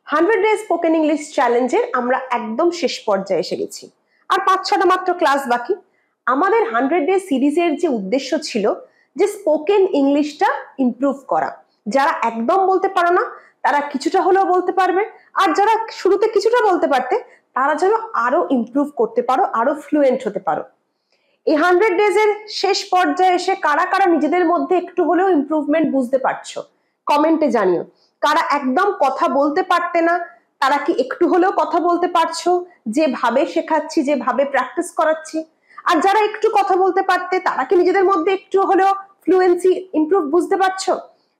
100 day spoken English চ্যালেঞ্জের আমরা একদম শেষ পর্যায়ে এসে গেছি, আর 5-6টা মাত্র ক্লাস বাকি। আমাদের 100 ডে সিরিজের যে উদ্দেশ্য ছিল যে স্পোকেন ইংলিশটা ইমপ্রুভ করা, যারা একদম বলতে পারো না তারা কিছুটা হলেও বলতে পারবে, আর যারা শুরুতে কিছুটা বলতে পারতে তারা যেন আরো ইমপ্রুভ করতে পারো, আরো ফ্লুয়েন্ট হতে পারো। এই 100 ডেজের শেষ পর্যায়ে এসে কারা কারা নিজেদের মধ্যে একটু হলেও ইমপ্রুভমেন্ট বুঝতে পারছো কমেন্টে জানিও। কারা একদম কথা বলতে পারতে না তারা কি একটু হলেও কথা বলতে পারছো, যেভাবে শেখাচ্ছি, যেভাবে প্র্যাকটিস করাচ্ছি? আর যারা একটু কথা বলতে পারতে তারা কি নিজেদের মধ্যে একটু হলেও ফ্লুয়েন্সি ইমপ্রুভ বুঝতে পারছো?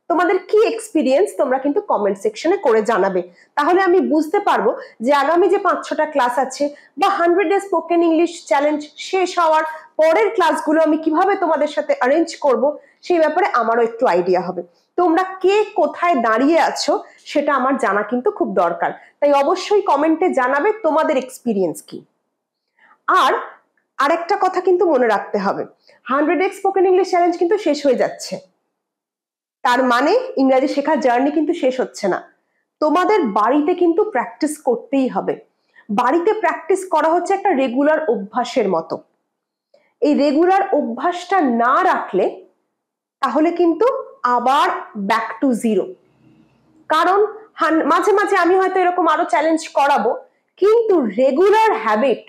তোমাদের কি এক্সপিরিয়েন্স তোমরা কিন্তু কমেন্ট সেকশনে করে জানাবে, তাহলে আমি বুঝতে পারবো যে আগামী যে 5-6টা ক্লাস আছে বা 100 ডে স্পোকেন ইংলিশ চ্যালেঞ্জ শেষ হওয়ার পরের ক্লাসগুলো আমি কিভাবে তোমাদের সাথে অ্যারেঞ্জ করব সেই ব্যাপারে আমারও একটু আইডিয়া হবে। তোমরা কে কোথায় দাঁড়িয়ে আছো সেটা আমার জানা কিন্তু খুব দরকার, তাই অবশ্যই কমেন্টে জানাবে তোমাদের এক্সপিরিয়েন্স কি। আর আরেকটা কথা কিন্তু মনে রাখতে হবে, 100 ডে স্পোকেন ইংলিশ চ্যালেঞ্জ কিন্তু শেষ হয়ে যাচ্ছে, তার মানে ইংরেজি শেখার জার্নি কিন্তু শেষ হচ্ছে না। তোমাদের বাড়িতে কিন্তু প্র্যাকটিস করতেই হবে। বাড়িতে প্র্যাকটিস করা হচ্ছে একটা রেগুলার অভ্যাসের মতো। এই রেগুলার অভ্যাসটা না রাখলে তাহলে কিন্তু আবার ব্যাক টু জিরো। কারণ মাঝে মাঝে আমি হয়তো এরকম আরো চ্যালেঞ্জ করাবো, কিন্তু রেগুলার হ্যাবিট,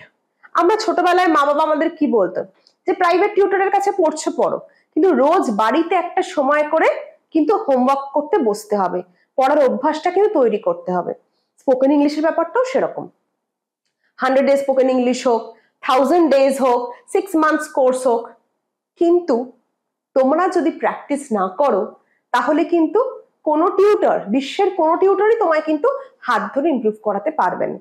আমরা ছোটবেলায় মা বাবা আমাদের কি বলতো যে প্রাইভেট টিউটরের কাছে পড়ছো পড়ো, কিন্তু রোজ বাড়িতে একটা সময় করে কিন্তু হোমওয়ার্ক করতে বসতে হবে, পড়ার অভ্যাসটা কিন্তু তৈরি করতে হবে। স্পোকেন ইংলিশের ব্যাপারটাও সেরকম। 100 ডে স্পোকেন ইংলিশ হোক, 1000 ডেজ হোক, 6 মান্থস কোর্স হোক, কিন্তু তোমরা যদি প্র্যাকটিস না করো তাহলে কিন্তু কোনো টিউটর, বিশ্বের কোনো টিউটরই তোমায় কিন্তু হাত ধরে ইমপ্রুভ করাতে পারবে না।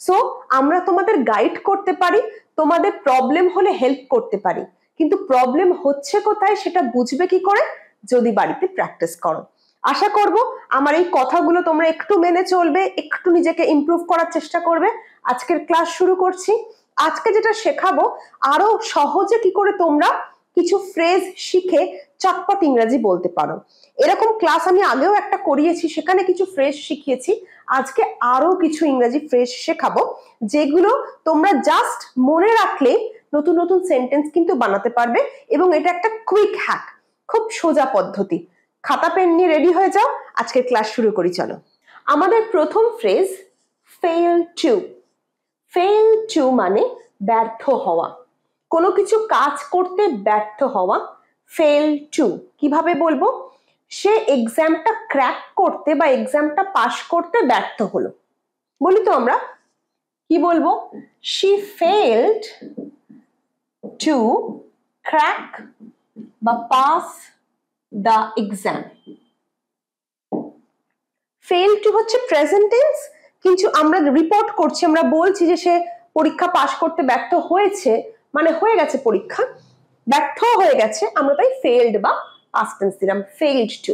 সো আমরা তোমাদের গাইড করতে পারি, তোমাদের প্রবলেম হলে হেল্প করতে পারি, কিন্তু প্রবলেম হচ্ছে কোথায় সেটা বুঝবে কি করে? যদি বাড়িতে প্র্যাকটিস করো। আশা করব আমার এই কথাগুলো তোমরা একটু মেনে চলবে, একটু নিজেকে ইমপ্রুভ করার চেষ্টা করবে। আজকের ক্লাস শুরু করছি। আজকে যেটা শেখাবো আরো সহজে কি করে তোমরা কিছু ফ্রেজ শিখে চটপট ইংরেজি বলতে পারো। এরকম ক্লাস আমি আগেও একটা করিয়েছি, সেখানে কিছু ফ্রেজ শিখিয়েছি। আজকে আরো কিছু ইংরেজি ফ্রেজ শেখাবো যেগুলো তোমরা জাস্ট মনে রাখলে নতুন নতুন সেন্টেন্স কিন্তু বানাতে পারবে, এবং এটা একটা কুইক হ্যাক, খুব সোজা পদ্ধতি। খাতা পেন নিয়ে রেডি হয়ে যাও, আজকের ক্লাস শুরু করি চলো। আমাদের প্রথম phrase fail to. Fail to মানে ব্যর্থ হওয়া, কোনো কিছু কাজ করতে ব্যর্থ হওয়া। ফেল টু কিভাবে বলবো? সে এক্সামটা ক্র্যাক করতে বা এক্সামটা পাস করতে ব্যর্থ হলো। বলি তো আমরা কি বলবো? she failed to crack বা pass the exam। Fail to হচ্ছে প্রেজেন্ট টেন্স, কিন্তু আমরা রিপোর্ট করছি, আমরা বলছি যে সে পরীক্ষা পাস করতে ব্যর্থ হয়েছে, মানে হয়ে গেছে পরীক্ষা, ব্যর্থ হয়ে গেছে, আমরা তাই ফেলড বা পাস্ট টেন্স দিলাম, failed to.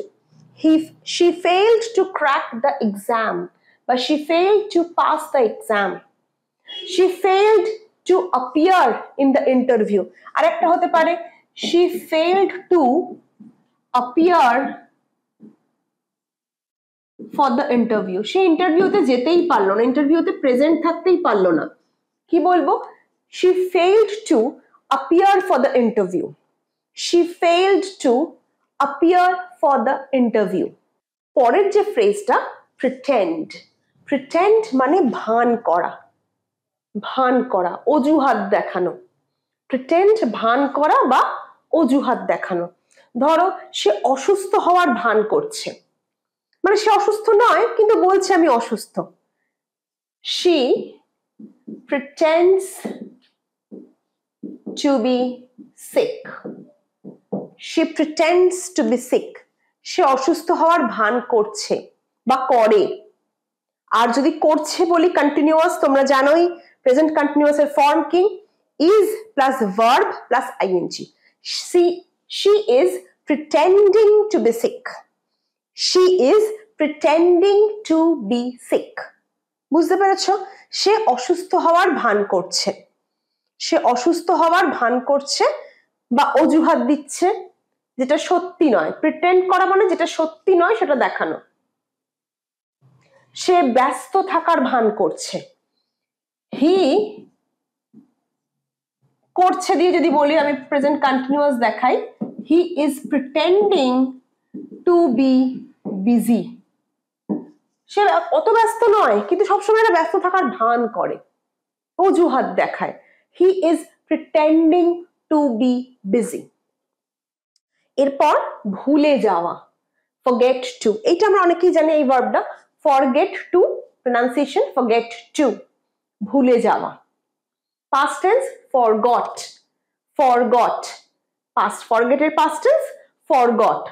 she failed to crack the exam বা she failed to pass the exam। she failed to appear in the interview। আরেকটা হতে পারে she failed to appear for the interview। সে ইন্টারভিউতে যেতেই পারলো না, ইন্টারভিউতে প্রেজেন্ট থাকতেই পারলো না। কি বলবো? she failed to appear for the interview। she failed to appear for the interview। পরের যে ফ্রেজটা pretend। pretend মানে ভান করা, ভান করা, অজুহাত দেখানো। pretend ভান করা বা অজুহাত দেখানো। ধরো সে অসুস্থ হওয়ার ভান করছে, মানে সে অসুস্থ নয় কিন্তু বলছে আমি অসুস্থ। she pretends to be sick। she pretends to be sick। সে অসুস্থ হওয়ার ভান করছে বা করে। আর যদি করছে বলি কন্টিনিউয়াস, তোমরা জানোই প্রেজেন্ট কন্টিনিউয়াস এর ফর্ম কি? is plus verb plus ing। she is pretending to be sick। she is pretending to be sick। বুঝতে পেরেছো? সে অসুস্থ হওয়ার ভান করছে, সে অসুস্থ হওয়ার ভান করছে বা অজুহাত দিচ্ছে যেটা সত্যি নয়। প্রিটেন্ড করা মানে যেটা সত্যি নয় সেটা দেখানো। সে ব্যস্ত থাকার ভান করছে। হি করছে দিয়ে যদি বলি, আমি প্রেজেন্ট কন্টিনিউয়াস দেখাই, he is pretending to be busy. সে অত ব্যস্ত নয়, কিন্তু সবসময় একটা ব্যস্ত থাকার ভান করে, অজুহাত দেখায়। হি is pretending to be busy. এরপর ভুলে যাওয়া, forget to, এইটা আমরা অনেকেই জানি এই ভার্বটা, forget to pronunciation forget to, ভুলে যাওয়া। past tense forgot, forgot, past forget এর past tense forgot।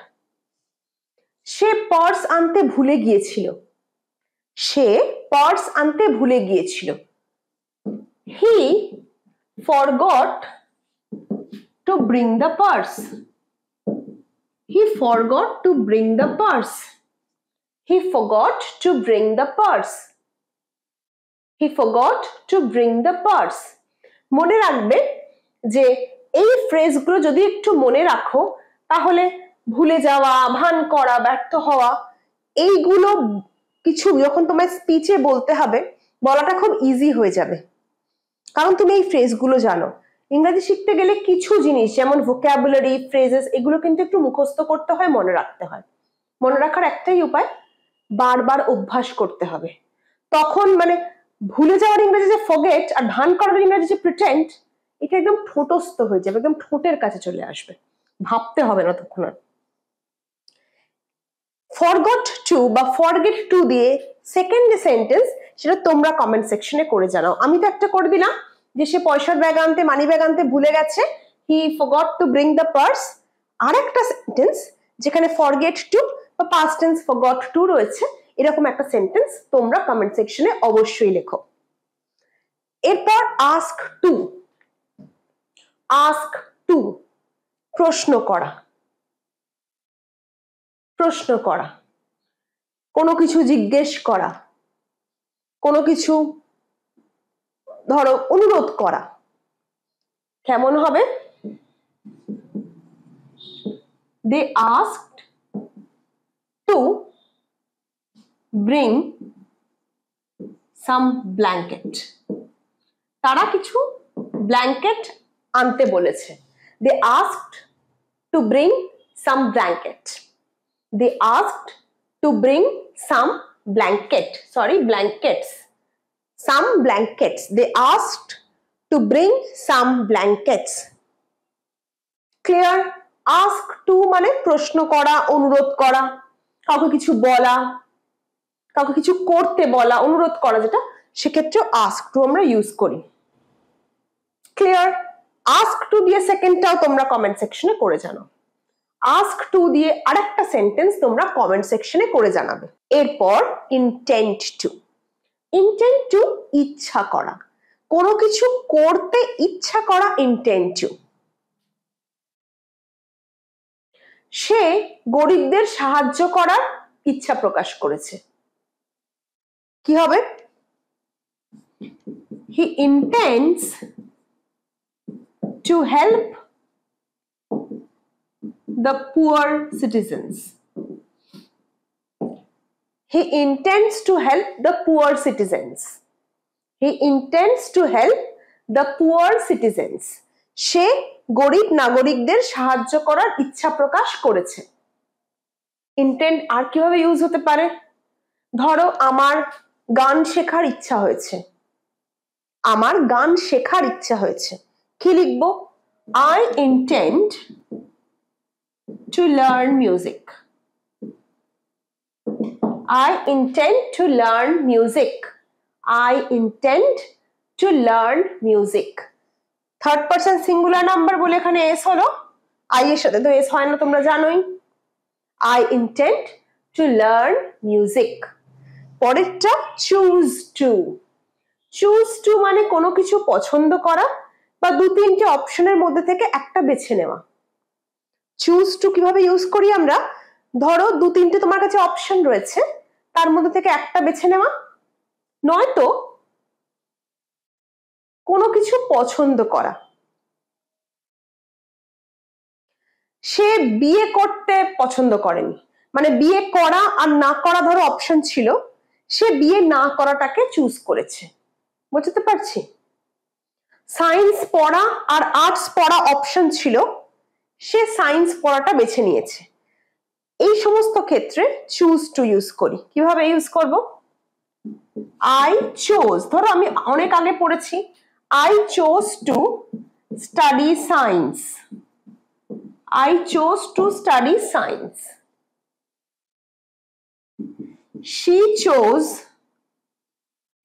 সে পার্স আনতে ভুলে গিয়েছিল, সে পার্স আনতে ভুলে গিয়েছিল। he forgot to bring the purse, he forgot to bring the purse, he forgot to bring the purse, he forgot to bring the purse। মনে রাখবে যে এই ফ্রেজগুলো যদি একটু মনে রাখো, তাহলে ভুলে যাওয়া, ভান করা, ব্যর্থ হওয়া, এইগুলো কিছু যখন তোমার স্পিচে বলতে হবে, বলাটা খুব ইজি হয়ে যাবে, কারণ তুমি এই ফ্রেজগুলো জানো। ইংরেজি শিখতে গেলে কিছু জিনিস যেমন ভোকাবুলারি, ফ্রেজেস, এগুলো কিন্তু একটু মুখস্থ করতে হয়, মনে রাখতে হয়। মনে রাখার একটাই উপায়, বারবার অভ্যাস করতে হবে। তখন মানে ভুলে যাওয়ার ইংরেজি যে ফরগেট, আর ভান করার ইংরেজি যে প্রিটেন্ড, এটা একদম ঠোঁটস্থ হয়ে যাবে, একদম ঠোঁটের কাছে চলে আসবে, ভাবতে হবে না তখন আর। ফরগট টু বা ফরগেট টু দিয়ে সেকেন্ড যে সেন্টেন্স, সেটা তোমরা কমেন্ট সেকশনে করে জানাও। আমি তো একটা করে দিলাম যে সে পয়সার ব্যাগ আনতে, মানি ব্যাগ আনতে ভুলে গেছে, he forgot to bring the purse. আর একটা সেন্টেন্স যেখানে ফরগেট টু বা পাস্ট টেন্স ফরগট টু রয়েছে, এরকম একটা সেন্টেন্স তোমরা কমেন্ট সেকশনে অবশ্যই লেখো। এরপর আস্ক টু, আস্ক টু প্রশ্ন করা, প্রশ্ন করা, কোনো কিছু জিজ্ঞেস করা, কোনো কিছু ধরো অনুরোধ করা, কেমন হবে? they asked to bring some blanket, তারা কিছু ব্ল্যাঙ্কেট আনতে বলেছে। they asked to bring some blanket, they asked to bring some blanket, sorry blankets, some blankets, they asked to bring some blankets। clear? ask to মানে প্রশ্ন করা, অনুরোধ করা, কাউকে কিছু বলা, কাউকে কিছু করতে বলা, অনুরোধ করা, যেটা সেক্ষেত্রে ask to আমরা ইউজ করি। ক্লিয়ার? ask to দিয়ে সেকেন্ডটাও তোমরা কমেন্ট সেকশনে করে জানো। ask to দিয়ে আরেকটা সেন্টেন্স তোমরা কমেন্ট সেকশনে করে জানাবে। এরপর intent to, intent to ইচ্ছা করা, কোনো কিছু করতে ইচ্ছা করা, intent to। সে গরিবদের সাহায্য করার ইচ্ছা প্রকাশ করেছে, কি হবে? he intends to help the poor citizens, he intends to help the poor citizens, he intends to help the poor citizens। সে গরিব নাগরিকদের সাহায্য করার ইচ্ছা প্রকাশ করেছে। ইন্টেন্ট আর কিভাবে ইউজ হতে পারে? ধরো আমার গান শেখার ইচ্ছা হয়েছে, আমার গান শেখার ইচ্ছা হয়েছে, কি লিখবো? I intend to learn music, I intend to learn music, I intend to learn music। Third person singular number বলে এখানে এস হলো, আই এর সাথে তো এস হয় না, তোমরা জানোই। I intend to learn music। পরেরটা choose to, choose to মানে কোনো কিছু পছন্দ করা বা দু তিনটে অপশনের মধ্যে থেকে একটা বেছে নেওয়া। choose to কিভাবে ইউজ করি আমরা? ধরো দু তিনটে তোমার কাছে অপশন রয়েছে, তার মধ্যে থেকে একটা বেছে নেওয়া, নয়তো কোনো কিছু পছন্দ করা। সে বিয়ে করতে পছন্দ করেনি, মানে বিয়ে করা আর না করা ধরো অপশন ছিল, সে বিয়ে না করাটাকে চুজ করেছে। বুঝতে পারছি? সায়েন্স পড়া আর আর্টস পড়া অপশন ছিল, সে সায়েন্স পড়াটা বেছে নিয়েছে। এই সমস্ত ক্ষেত্রে চুজ টু ইউজ করি। কিভাবে ইউজ করব? আই চোজ, ধরো আমি অনেক আগে পড়েছি, I chose to study science, I chose to study science. she chose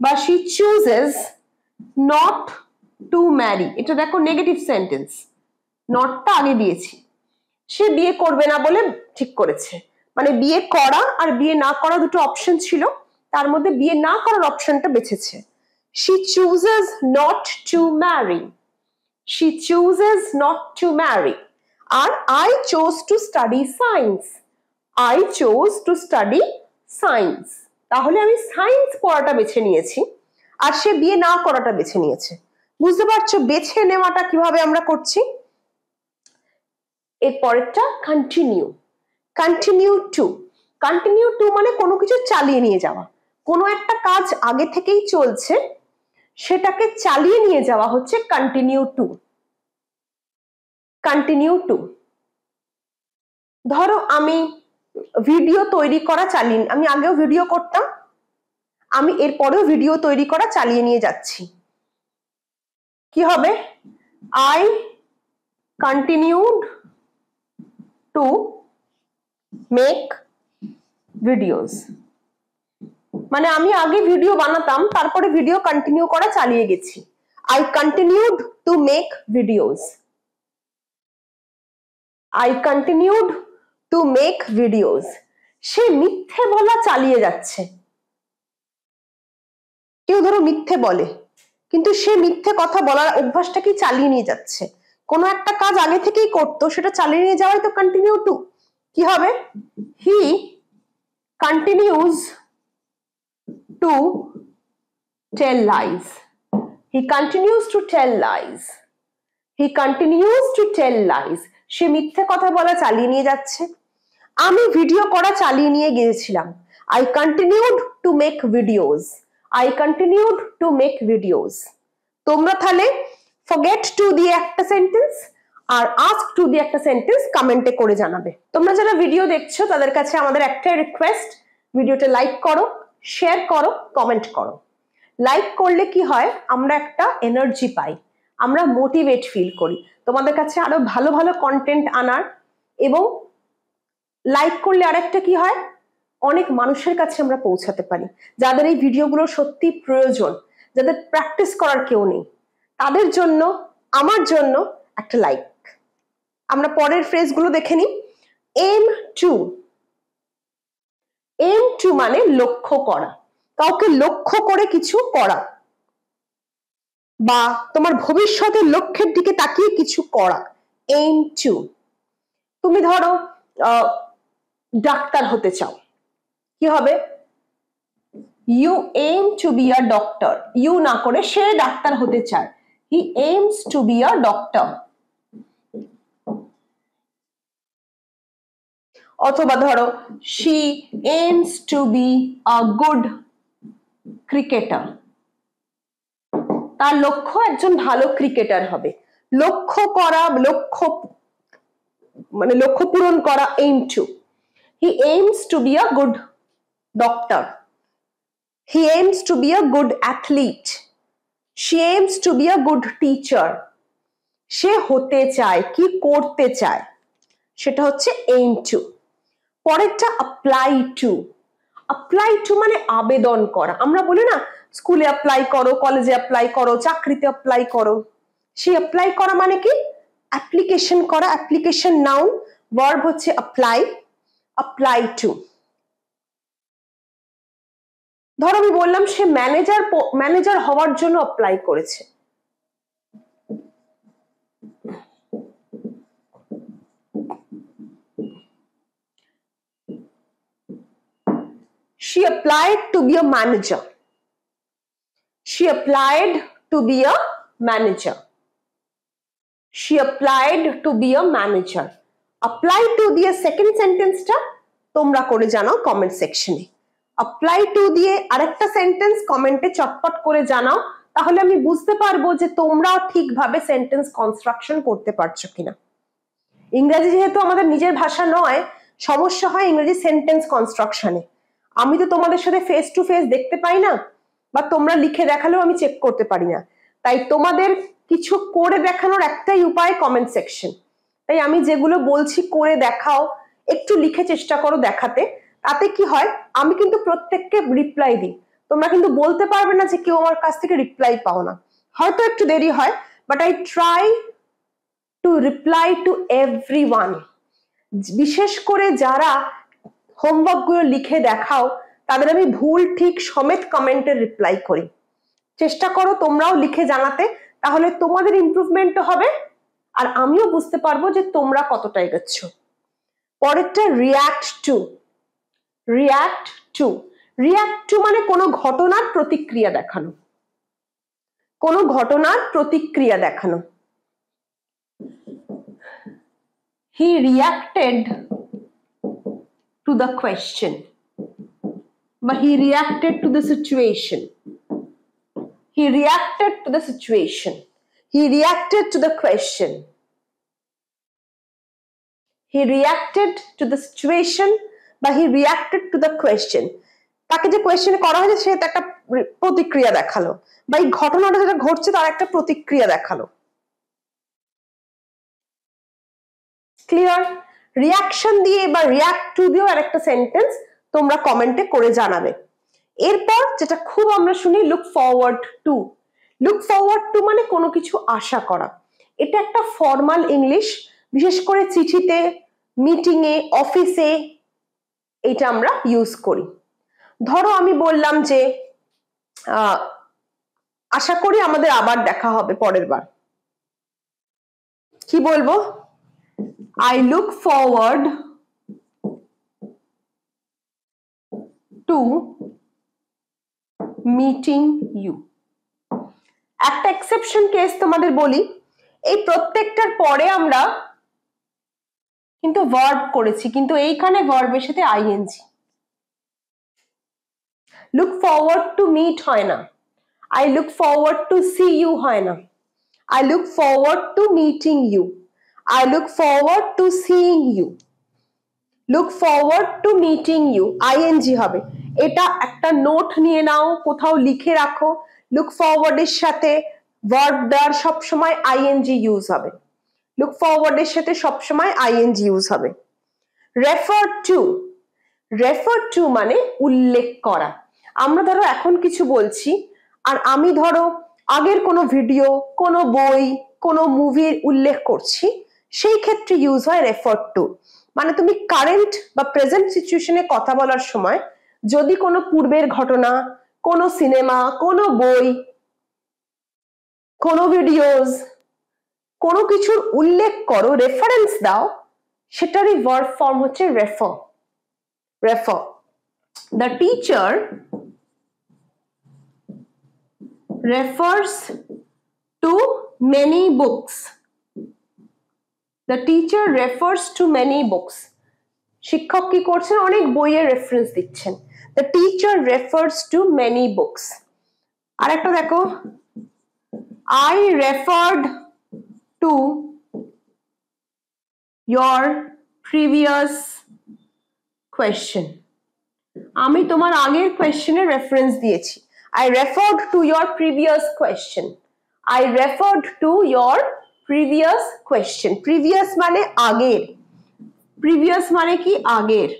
বা she chooses not to marry, এটা দেখো নেগেটিভ সেন্টেন্স, নটটা আগে দিয়েছি। সে বিয়ে করবে না বলে ঠিক করেছে, মানে বিয়ে করা আর বিয়ে না করা দুটো অপশন ছিল, তার মধ্যে বিয়ে না করার অপশনটা বেছেছে। she chooses not to marry, she chooses not to marry। আর I chose to study science, I chose to study science, তাহলে আমি সায়েন্স পড়াটা বেছে নিয়েছি আর সে বিয়ে না করাটা বেছে নিয়েছে। বুঝতে পারছো বেছে নেওয়াটা কিভাবে আমরা করছি? এর পরেরটা continue, continue to, continue to মানে কোনো কিছু চালিয়ে নিয়ে যাওয়া, কোনো একটা কাজ আগে থেকেই চলছে সেটাকে চালিয়ে নিয়ে যাওয়া হচ্ছে কন্টিনিউ টু, কন্টিনিউ টু। ধরো আমি ভিডিও তৈরি করা চালিয়ে, আমি আগেও ভিডিও করতাম, আমি এরপরেও ভিডিও তৈরি করা চালিয়ে নিয়ে যাচ্ছি। কি হবে? I continued to make videos, মানে আমি আগে ভিডিও বানাতাম, তারপরে ভিডিও কন্টিনিউ করা চালিয়ে গেছি। I continued to make videos, I continued to make videos. সে মিথ্যে বলা চালিয়ে যাচ্ছে। কেউ ধরো মিথ্যে বলে, কিন্তু সে মিথ্যে কথা বলার অভ্যাসটা কি চালিয়ে নিয়ে যাচ্ছে। কোনো একটা কাজ আগে থেকেই করতো, সেটা চালিয়ে নিয়ে যাওয়াই তো কন্টিনিউ টু। কি হবে? He continues to tell lies, he continues to tell lies, he continues to tell lies. সে মিথ্যে কথা বলা চালিয়ে নিয়ে যাচ্ছে। আমি ভিডিও করা চালিয়ে নিয়ে গিয়েছিলাম, I continued to make videos, I continued to make videos. তোমরা তাহলে ফরগেট টু দিয়ে একটা সেন্টেন্স আর আস্ক টু দিয়ে একটা সেন্টেন্স কমেন্টে করে জানাবে। তোমরা যারা ভিডিও দেখছো তাদের কাছে আমাদের একটাই রিকোয়েস্ট, ভিডিওটা লাইক করো, শেয়ার করো, কমেন্ট করো। লাইক করলে কি হয়, আমরা একটা এনার্জি পাই, আমরা মোটিভেট ফিল করি তোমাদের কাছে আরো ভালো ভালো কন্টেন্ট আনার। এবং লাইক করলে আরেকটা কি হয়, অনেক মানুষের কাছে আমরা পৌঁছাতে পারি, যাদের এই ভিডিওগুলো সত্যি প্রয়োজন, যাদের প্র্যাকটিস করার কেউ নেই, তাদের জন্য, আমার জন্য একটা লাইক। আমরা পরের ফ্রেজগুলো দেখে নিই। এম টু, এম টু মানে লক্ষ্য করা, কাউকে লক্ষ্য করে কিছু করা, বা তোমার ভবিষ্যতের লক্ষ্যের দিকে তাকিয়ে কিছু করা। Aim to. তুমি ধরো ডাক্তার হতে চাও, কি হবে? You aim to be a doctor, you না করে সে ডাক্তার হতে চায়, he aims to be a doctor. অথবা ধরো she aims to be a good cricketer, তার লক্ষ্য একজন ভালো ক্রিকেটার হবে। লক্ষ্য করা, লক্ষ্য মানে লক্ষ্য পূরণ করা, aim to. He aims to be a good doctor, he aims to be a good athlete, she aims to be a good teacher. সে হতে চায়, কি করতে চায়, সেটা হচ্ছে এইম টু। পরেরটা অ্যাপ্লাই টু। অ্যাপ্লাই টু মানে আবেদন করা। আমরা বলি না স্কুলে অ্যাপ্লাই করো, কলেজে অ্যাপ্লাই করো, চাকরিতে অ্যাপ্লাই করো। সেই অ্যাপ্লাই করা মানে কি? অ্যাপ্লিকেশন করা, অ্যাপ্লিকেশন নাউন, ভার্ব হচ্ছে অ্যাপ্লাই, অ্যাপ্লাই টু। ধরো আমি বললাম সে ম্যানেজার হওয়ার জন্য অ্যাপ্লাই করেছে। She applied to be a manager. She applied to be a manager. She applied to be a manager. Apply to দিয়ে সেকেন্ড সেন্টেন্সটা তোমরা করে জানাও কমেন্ট সেকশনে। অ্যাপ্লাই টু দিয়ে আরেকটা সেন্টেন্স কমেন্টে চটপট করে জানাও, তাহলে আমি বুঝতে পারবো যে তোমরা ঠিকভাবে সেন্টেন্স কনস্ট্রাকশন করতে পারছো কিনা। ইংরেজি যেহেতু আমাদের নিজের ভাষা নয়, সমস্যা হয় ইংরেজি সেন্টেন্স কনস্ট্রাকশনে। আমি তো তোমাদের সাথে ফেস টু ফেস দেখতে পাই না, বা তোমরা লিখে দেখালেও আমি চেক করতে পারি না, তাই তোমাদের কিছু করে দেখানোর একটাই উপায় কমেন্ট সেকশন। তাই আমি যেগুলো বলছি করে দেখাও, একটু লিখে চেষ্টা করো দেখাতে, তাতে কি হয় আমি কিন্তু প্রত্যেককে রিপ্লাই দিই। তোমরা কিন্তু বলতে পারবে না যে কেউ আমার কাছ থেকে রিপ্লাই পাও না, হয়তো একটু দেরি হয়, but I try to reply to everyone. বিশেষ করে যারা হোমওয়ার্ক গুলো লিখে দেখাও তাদের আমি ভুল ঠিক সমেত কমেন্টের রিপ্লাই করি। চেষ্টা করো তোমরাও লিখে জানাতে, তাহলে তোমাদের ইমপ্রুভমেন্ট হবে আর আমিও বুঝতে পারবো যে তোমরা কতটা এগোচ্ছ। পরেরটা react to. React to, react to মানে কোনো ঘটনার প্রতিক্রিয়া দেখানো, কোনো ঘটনার প্রতিক্রিয়া দেখানো। He reacted to the question, but he reacted to the situation. He reacted to the situation. He reacted to the question. He reacted to the situation, but he reacted to the question. তাকে যে question করা হয়েছে সে একটা প্রতিক্রিয়া দেখালো, বা এই ঘটনাটা যেটা ঘটছে তার একটা প্রতিক্রিয়া দেখালো। ক্লিয়ার? রিয়াকশন দিয়ে বা রিয়াক্ট টু দিয়েও আরেকটা সেন্টেন্স তোমরা কমেন্টে করে জানাবে। এরপর যেটা খুব আমরা শুনি, look forward two. Look forward two মানে কোনো কিছু আশা করা। এটা একটা ফর্মাল ইংলিশ, বিশেষ করে চিঠিতে, মিটিং এ, অফিসে এটা আমরা ইউজ করি। ধরো আমি বললাম যে আশা করি আমাদের আবার দেখা হবে পরের বার, কি বলবো? I look forward to meeting you. একটা এক্সেপশন কেস তোমাদের বলি, এই প্রত্যেকটার পরে আমরা কিন্তু ভার্ব করেছি, কিন্তু এইখানে ভার্বের সাথে ING. Look forward to meet হয় না, I look forward to see you হয় না, I look forward to meeting you, I look forward to seeing you. Look forward to meeting you ING হবে। এটা একটা নোট নিয়ে নাও, কোথাও লিখে রাখো, লুক ফরওয়ার্ডের সাথে ভার্ব দেওয়ার সবসময় আইএনজি ইউজ হবে। লুক ফরওয়ার্ডের সাথে সবসময় আইএনজি ইউজ হবে। রেফার টু, রেফার টু মানে উল্লেখ করা। আমরা ধরো এখন কিছু বলছি আর আমি ধরো আগের কোনো ভিডিও, কোনো বই, কোনো মুভির উল্লেখ করছি, সেই ক্ষেত্রে ইউজ হয় রেফার টু। মানে তুমি কারেন্ট বা প্রেজেন্ট সিচুয়েশনে কথা বলার সময় যদি কোনো পূর্বের ঘটনা, কোনো সিনেমা, কোনো বই, কোনো ভিডিওস, কোনো কিছুর উল্লেখ করো, রেফারেন্স দাও, সেটারই ভার্ব ফর্ম হচ্ছে refer. Refer. The teacher refers to many books. The teacher refers to many books. শিক্ষক কি করছেন? অনেক বইয়ের রেফারেন্স দিচ্ছেন। The teacher refers to many books. আরেকটা দেখো, I referred to your previous question. আমি তোমার আগের কোয়েশ্চেনের রেফারেন্স দিয়েছি। I referred to your previous question. I referred to your previous question. Previous মানে আগের, প্রিভিয়াস মানে কি? আগের।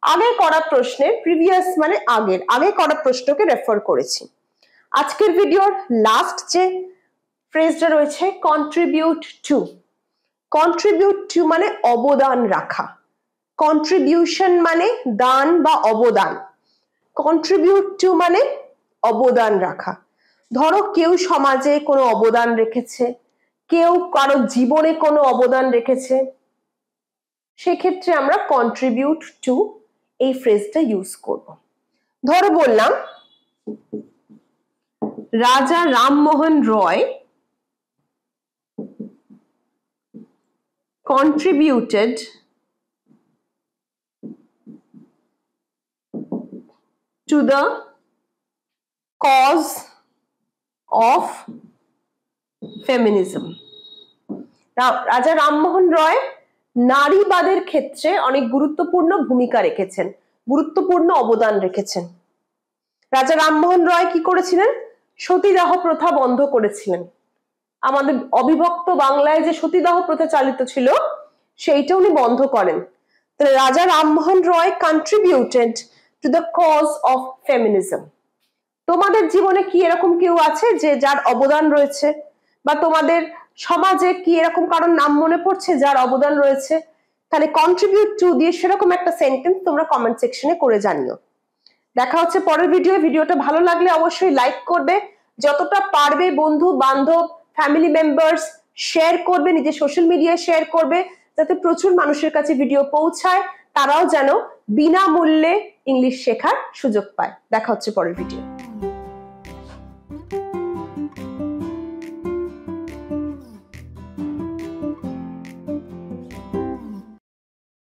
আগে করা প্রশ্নের প্রিভিয়াস মানে আগের, আগে করা প্রশ্নকে রেফার করেছি। আজকের ভিডিওর লাস্ট যে ফ্রেজটা রয়েছে কন্ট্রিবিউট টু। কন্ট্রিবিউট টু মানে অবদান রাখা, কন্ট্রিবিউশন মানে দান বা অবদান, কন্ট্রিবিউট টু মানে অবদান রাখা। ধরো কেউ সমাজে কোনো অবদান রেখেছে, কেউ কারো জীবনে কোনো অবদান রেখেছে, সেক্ষেত্রে আমরা কন্ট্রিবিউট টু এই ফ্রেজটা ইউজ করব। ধরো বললাম রাজা রামমোহন রয় contributed to the cause of feminism. রাজা রামমোহন রয় নারীবাদের ক্ষেত্রে অনেক গুরুত্বপূর্ণ ভূমিকা রেখেছেন, গুরুত্বপূর্ণ অবদান রেখেছেন। রাজা রামমোহন রয় কি করেছিলেন? সতীদাহ প্রথা বন্ধ করেছিলেন। আমাদের অবিভক্ত বাংলায় যে সতীদাহ প্রথা চালিত ছিল সেইটা উনি বন্ধ করেন। তাহলে Raja Rammohan Roy contributed to the cause of feminism. তোমাদের জীবনে কি এরকম কেউ আছে যে যার অবদান রয়েছে, বা তোমাদের সমাজে কি এরকম কারোর নাম মনে পড়ছে যার অবদান রয়েছে? তাহলে কন্ট্রিবিউট টু দিয়ে সেরকম একটা সেন্টেন্স তোমরা কমেন্ট সেকশনে করে জানিও। দেখা হচ্ছে পরের ভিডিওটা ভালো লাগলে অবশ্যই লাইক করবে, যতটা পারবে বন্ধু বান্ধব ফ্যামিলি মেম্বার্স শেয়ার করবে, নিজের সোশ্যাল মিডিয়ায় শেয়ার করবে, যাতে প্রচুর মানুষের কাছে ভিডিও পৌঁছায়, তারাও যেন বিনামূল্যে ইংলিশ শেখার সুযোগ পায়। দেখা হচ্ছে পরের ভিডিও।